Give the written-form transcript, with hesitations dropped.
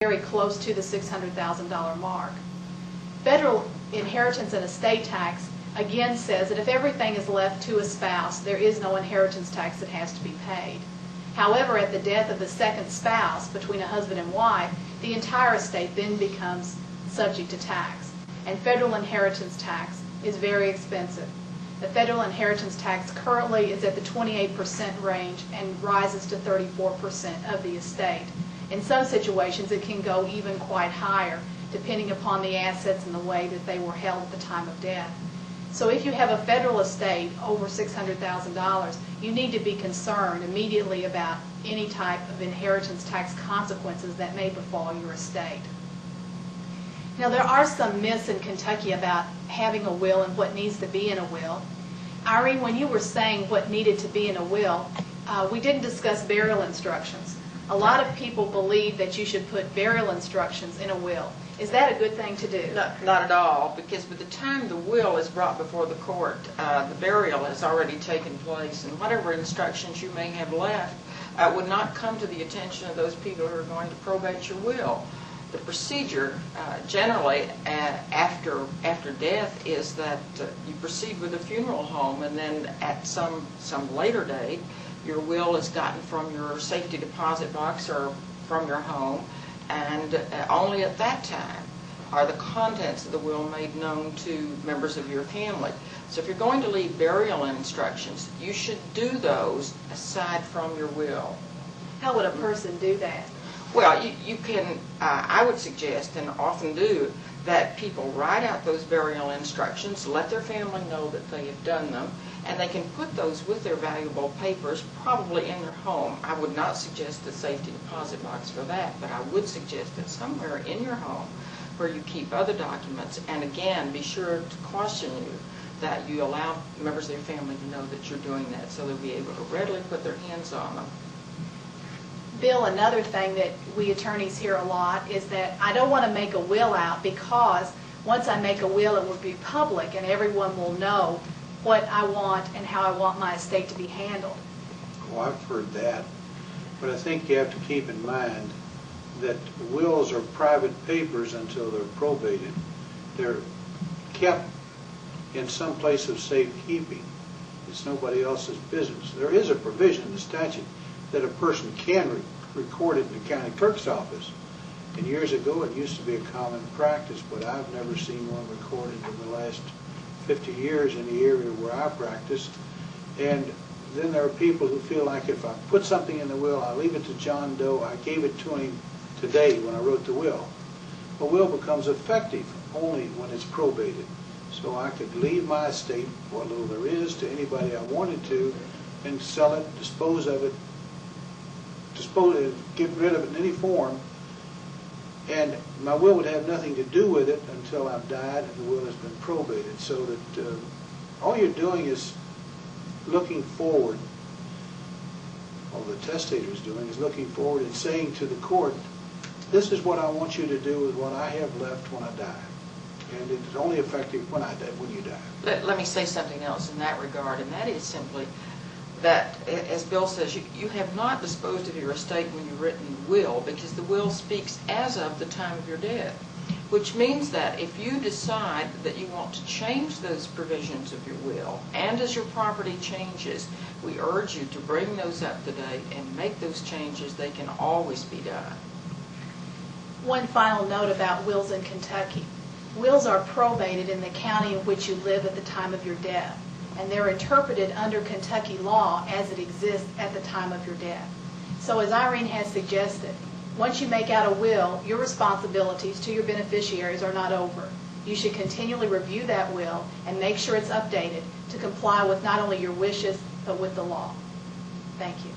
very close to the $600,000 mark. Federal inheritance and estate tax again says that if everything is left to a spouse, there is no inheritance tax that has to be paid. However, at the death of the second spouse, between a husband and wife, the entire estate then becomes subject to tax. And federal inheritance tax is very expensive. The federal inheritance tax currently is at the 28% range and rises to 34% of the estate. In some situations, it can go even quite higher, depending upon the assets and the way that they were held at the time of death. So if you have a federal estate over $600,000, you need to be concerned immediately about any type of inheritance tax consequences that may befall your estate. Now, there are some myths in Kentucky about having a will and what needs to be in a will. Irene, when you were saying what needed to be in a will, we didn't discuss burial instructions. A lot of people believe that you should put burial instructions in a will. Is that a good thing to do? Not at all, because by the time the will is brought before the court, the burial has already taken place, and whatever instructions you may have left would not come to the attention of those people who are going to probate your will. The procedure generally after death is that you proceed with a funeral home, and then at some later date your will is gotten from your safety deposit box or from your home, and only at that time are the contents of the will made known to members of your family. So if you're going to leave burial instructions, you should do those aside from your will. How would a person do that? Well, you can, I would suggest, and often do, that people write out those burial instructions, let their family know that they have done them, and they can put those with their valuable papers probably in their home. I would not suggest a safety deposit box for that, but I would suggest that somewhere in your home where you keep other documents, and again, be sure to caution you that you allow members of your family to know that you're doing that so they'll be able to readily put their hands on them. Bill, another thing that we attorneys hear a lot is that I don't want to make a will out because once I make a will it will be public and everyone will know what I want and how I want my estate to be handled. Well, I've heard that, but I think you have to keep in mind that wills are private papers until they're probated. They're kept in some place of safekeeping. It's nobody else's business. There is a provision in the statute that a person can record it in the county clerk's office. And years ago it used to be a common practice, but I've never seen one recorded in the last 50 years in the area where I practiced. And then there are people who feel like if I put something in the will, I leave it to John Doe, I gave it to him today when I wrote the will. A will becomes effective only when it's probated. So I could leave my estate, what little there is, to anybody I wanted to, and sell it, dispose of it, get rid of it in any form, and my will would have nothing to do with it until I've died and the will has been probated. So that all you're doing is looking forward, all the testator is doing is looking forward and saying to the court, this is what I want you to do with what I have left when I die. And it's only effective when you die. Let me say something else in that regard, and that is simply that, as Bill says, you have not disposed of your estate when you've written the will, because the will speaks as of the time of your death, which means that if you decide that you want to change those provisions of your will, and as your property changes, we urge you to bring those up to date and make those changes. They can always be done. One final note about wills in Kentucky. Wills are probated in the county in which you live at the time of your death, and they're interpreted under Kentucky law as it exists at the time of your death. So as Irene has suggested, once you make out a will, your responsibilities to your beneficiaries are not over. You should continually review that will and make sure it's updated to comply with not only your wishes, but with the law. Thank you.